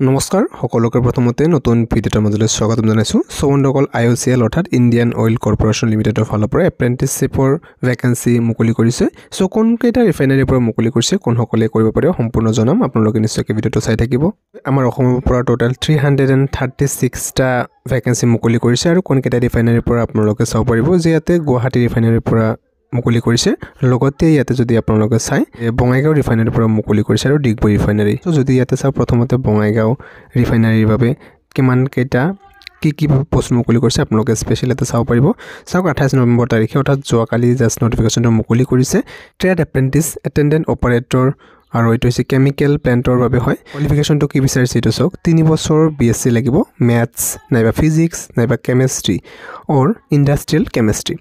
নমস্কাৰ সকলোকে প্ৰথমতে নতুন ভিডিঅ'ৰ মাজলৈ স্বাগতম জনাইছো সবন্দকল IOCL অৰ্থাৎ ইণ্ডিয়ান অইল কৰ্পোৰেচন লিমিটেডৰ ফালৰ পৰা এপ্ৰেন্টিছশ্বিপৰ ভ্যাকেন্সি মুকলি কৰিছে সো কোন কেইটা ৰিফাইনাৰীৰ পৰা মুকলি কৰিছে কোন সকলে কৰিব পাৰে সম্পূৰ্ণ জনাম আপোনালোকে নিশ্চয়কৈ ভিডিঅ'টো চাই থাকিব আমাৰ অসমৰ পৰা টোটাল 336 টা ভ্যাকেন্সি মুকলি কৰিছে আৰু কোন কেইটা ৰিফাইনাৰীৰ পৰা আপোনালোকে চাব পাৰিব যে ইয়াতে গুৱাহাটী ৰিফাইনাৰীৰ পৰা মুকলি কৰিছে লগতে ইয়াতে যদি আপোনালোকে চাই বঙাইগাঁও ৰিফাইনাৰীৰ পৰা মুকলি কৰিছে আৰু ডিগবৈ ৰিফাইনাৰী তো যদি ইয়াতে চাও প্ৰথমতে বঙাইগাঁও ৰিফাইনাৰীৰ বাবে কিমান কেইটা কি পোষ্ট মুকলি কৰিছে আপোনালোকে স্পেশাল এটা চাব পাৰিব চাওক 28 নৱেম্বৰ তাৰিখে অৰ্থাৎ যোৱাকালি জাষ্ট নটিফিকেশনটো মুকলি কৰিছে ট্ৰেড এপ্ৰেন্টিছ এটেন্ডেন্ট অপাৰেটৰ আৰু এটো হৈছে কেমিক্যাল প্লান্টৰ বাবে হয় কোৱালিফিকেশনটো কি বিচাৰিছে এটো চাওক 3 বছৰ BSc লাগিব ম্যাথছ নাইবা ফিজিক্স নাইবা কেমিষ্ট্ৰি অৰ ইন্ডাষ্ট্ৰিয়েল কেমিষ্ট্ৰি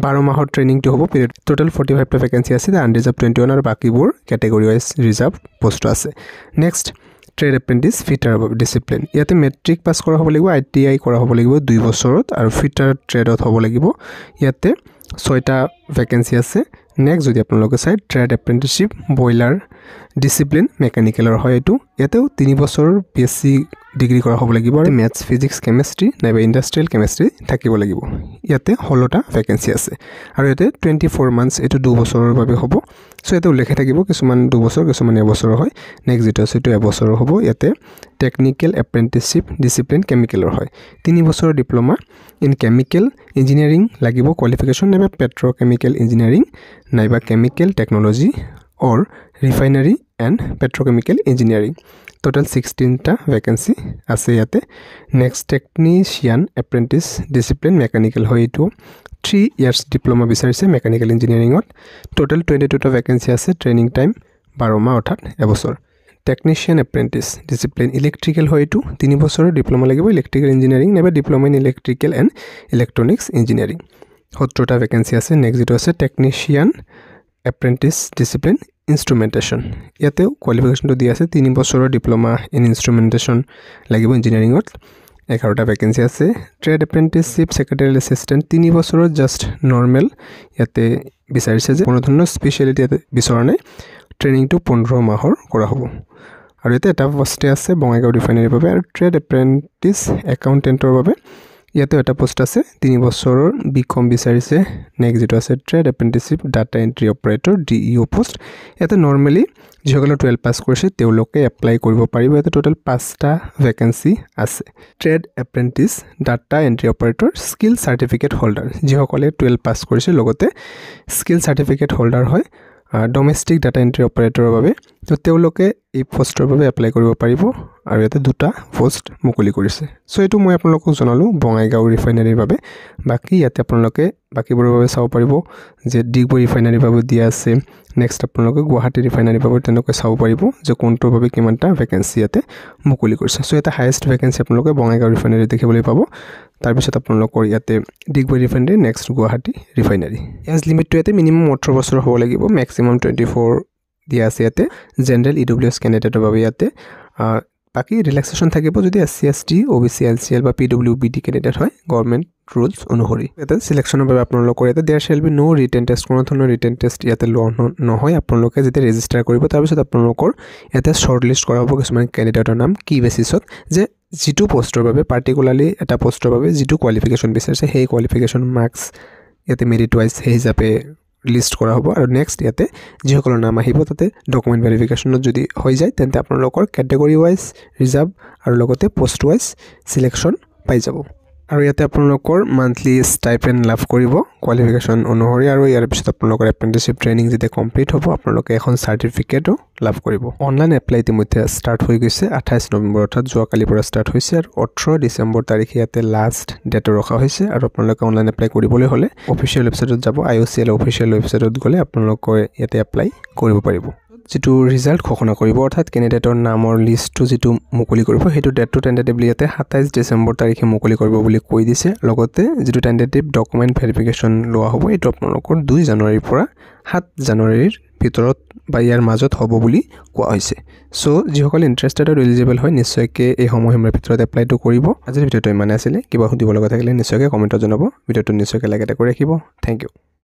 12 মাহৰ ট্ৰেনিং তো হ'ব পিৰিয়ড টোটাল 45 টা ভ্যাকেন্সি আছে আনৰিজাৰ্ভ 21 আৰু বাকিবোৰ ক্যাটেগৰি ওয়াইজ ৰিজাৰ্ভ পোষ্ট আছে নেক্সট ট্ৰেড এপ্ৰেন্টিছ ফিটাৰ ডিসিপ্লিন ইয়াতে মেট্ৰিক পাস কৰা হ'ব লাগিব ITI কৰা হ'ব লাগিব 2 বছৰত আৰু ফিটাৰ ট্ৰেডত হ'ব লাগিব ইয়াতে 6টা ভ্যাকেন্সি আছে নেক্সট যদি আপোনালোকে চাই ট্ৰেড এপ্ৰেন্টিছশ্বিপ বয়লাৰ ডিসিপ্লিন মেকানিক্যালৰ হয় এটো ইয়াতেও 3 বছৰ BSc ডিগ্ৰী কৰা হ'ব লাগিব আৰু ম্যাথছ ফিজিক্স কেমিষ্ট্ৰি নাইবা ইন্ডাষ্ট্ৰিয়েল কেমিষ্ট্ৰি থাকিব লাগিব ইয়াতে 16টা ভ্যাকেন্সি আছে আৰু ইয়াতে 24 মান্থস এটো 2 বছৰৰ বাবে হ'ব সো এটো উল্লেখ থাকিব কিছুমান 2 বছৰ কিছুমান 1 বছৰ হয় নেক্সট যেটো আছে এটো 1 বছৰ হ'ব ইয়াতে টেকনিক্যাল এপ্ৰেন্টিছশ্বিপ ডিসিপ্লিন কেমিক্যালৰ হয় 3 বছৰৰ ডিপ্লোমা ইন কেমিক্যাল ইঞ্জিনিয়াৰিং লাগিব কোৱালিফিকেশন নাইবা পেট্ৰোকেমিক্যাল ইঞ্জিনিয়াৰিং নাইবা chemical technology or refinery and petrochemical engineering total 16 ta vacancy ase yate next technician apprentice discipline mechanical hoy to 3 years diploma bisarise mechanical engineering ot total 22 ta vacancy ase training time 12 ma orthat ebosor technician apprentice discipline electrical hoy to 3 বছৰ diploma লাগিব electrical engineering neba diploma in electrical and electronics engineering 17 ta vacancy ase next jeto ase technician apprentice discipline instrumentation ইয়াতে কোৱালিফিকেশনটো দি আছে 3 বছৰৰ diploma in ইনস্ট্ৰুমেন্টেশন লাগিব engineering ত 11টা vacancy আছে trade এপ্ৰেন্টিছশ্বিপ সেক্ৰেটাৰিয়েল assistant 3 বছৰৰ just নৰমাল ইয়াতে বিচাৰিছে যে কোনো ধৰণৰ স্পেশালিটি বিচৰা নাই ট্ৰেনিংটো 15 মাহৰ কৰা হ'ব আৰু ইয়াতে এটা পোষ্টে আছে বঙাইগাঁও ৰিফাইনাৰীৰ বাবে আৰু ট্ৰেড এপ্ৰেন্টিছ একাউন্টেন্টৰ বাবে ইয়াতে এটা পোষ্ট আছে 3 বছৰৰ বিকম বিচাৰিছে নেক্সট যেটো আছে trade apprenticeship data entry operator DEO post ইয়াতে নৰমালি যিসকলে 12 পাস কৰিছে তেওঁলোকে এপ্লাই কৰিব পাৰিব ইয়াতে টোটাল 5টা ভ্যাকেন্সি আছে trade apprentice data entry operator skill certificate holder যিসকলে 12 পাস কৰিছে লগতে স্কিল সাৰ্টিফিকেট হোল্ডাৰ হয় ডমেষ্টিক ডাটা এন্ট্ৰি অপাৰেটৰৰ বাবে তো তেওঁলোকে এই পোষ্টৰ বাবে এপ্লাই কৰিব পাৰিব আৰু ইয়াতে দুটা পোষ্ট মুকলি কৰিছে সো এটো মই আপোনালোকক জনালো বঙাইগাঁও ৰিফাইনাৰীৰ বাবে বাকি ইয়াতে আপোনালোকে বাকিবোৰৰ বাবে চাব পাৰিব যে ডিগবৈ ৰিফাইনাৰীৰ বাবে দিয়া আছে নেক্সট আপোনালোকে গুৱাহাটী ৰিফাইনাৰীৰ বাবে তেনেকৈ চাব পাৰিব যে কোনটোৰ বাবে কিমানটা ভ্যাকেন্সি ইয়াতে মুকলি কৰিছে সো এটা হাইয়েষ্ট ভ্যাকেন্সি আপোনালোকে বঙাইগাঁও ৰিফাইনাৰী দেখিবলৈ পাব তাৰ পিছত আপোনালোকৰ ইয়াতে Digboi refinery next Guwahati refinery age লিমিটটো ইয়াতে মিনিমাম 18 বছৰ হ'ব লাগিব ম্যাক্সিমাম 24 দিয়া আছে ইয়াতে জেনাৰেল EWS ক্যান্ডিডেটৰ বাবে ইয়াতে বাকি রিল্যাক্সেশন থাকিব যদি SC ST OBC LCL বা PWBD ক্যান্ডিডেট হয় গভর্নমেন্ট রুলস অনুসৰি এটা সিলেকশনৰ বাবে আপোনালোকৰ ইয়াতে there shall be no written test কোনো ধৰণৰ ৰিটেন টেষ্ট ইয়াতে লোৱা নহয় আপোনালোকে যেতিয়া ৰেজিষ্টাৰ কৰিব তাৰ পিছত আপোনালোকৰ ইয়াতে শৰ্ট লিষ্ট কৰা হ'ব কিছুমান ক্যান্ডিডেটৰ নাম কি বেসিছত যে জিটু পোষ্টৰ বাবে পাৰ্টিকুলাৰলি এটা পোষ্টৰ বাবে জিটু কোৱালিফিকেশন বিচাৰিছে সেই কোৱালিফিকেশন মাৰ্কস ইয়াতে মেৰিট ওয়াইজ সেই হিচাপে লিষ্ট কৰা হ'ব আৰু নেক্সট ইয়াতে যিসকলৰ নাম আহিব তাতে ডকুমেন্ট ভেৰিফিকেশনত যদি হৈ যায় তেন্তে আপোনালোকৰ ক্যাটেগৰি ওয়াইজ ৰিজাৰ্ভ আৰু লগতে পোষ্ট ওয়াইজ সিলেকশন পাই যাব আৰু ইয়াতে আপোনালোকৰ মান্থলি স্টাইপেন্ড লাভ কৰিব কোৱালিফিকেশন অনুসৰি আৰু ইয়াৰ পিছত আপোনালোকৰ এপ্ৰেন্টিছশ্বিপ ট্ৰেনিং যেতিয়া কমপ্লিট হ'ব আপোনালোকে এখন সাৰ্টিফিকেটও লাভ কৰিব অনলাইন এপ্লাই ইতিমধ্যে ষ্টাৰ্ট হৈ গৈছে 28 নৱেম্বৰ অৰ্থাৎ যোৱাকালিৰ পৰা ষ্টাৰ্ট হৈছে আৰু 18 ডিসেম্বৰ তাৰিখে ইয়াতে লাষ্ট ডেট ৰখা হৈছে আৰু আপোনালোকে অনলাইন এপ্লাই কৰিবলৈ হলে অফিচিয়েল ৱেবছাইটত যাব IOCL অফিচিয়েল ৱেবছাইটত গলে আপোনালোকে ইয়াতে এপ্লাই কৰিব পাৰিব যেটো ৰিজাল্ট ঘোষণা কৰিব অৰ্থাৎ ক্যান্ডিডেটৰ নামৰ লিষ্টটো যেটো মুকলি কৰিব হেতু ডেটটো টেন্টেটিভলি ইয়াতে 27 ডিসেম্বৰ তাৰিখে মুকলি কৰিব বুলি কৈ দিছে লগতে যেটো টেন্টেটিভ ডকুমেন্ট ভেৰিফিকেশন লোৱা হ'ব এটো আপোনালোকৰ 2 জানুৱাৰীৰ পৰা 7 জানুৱাৰীৰ ভিতৰত বা ইয়াৰ মাজত হ'ব বুলি কোৱা হৈছে সো যিসকল ইন্টাৰেষ্টেড আৰু এলিজিবল হয় নিশ্চয়কৈ এই সময়ৰ ভিতৰত এপ্লাইটো কৰিব আজিৰ ভিডিঅ'টো ইমানে আছিল কিবা সুধিব লগা থাকিলে নিশ্চয়কৈ কমেন্টত জনাব ভিডিঅ'টো নিশ্চয়কৈ লাইক এটা কৰি ৰাখিব থ্যাংক ইউ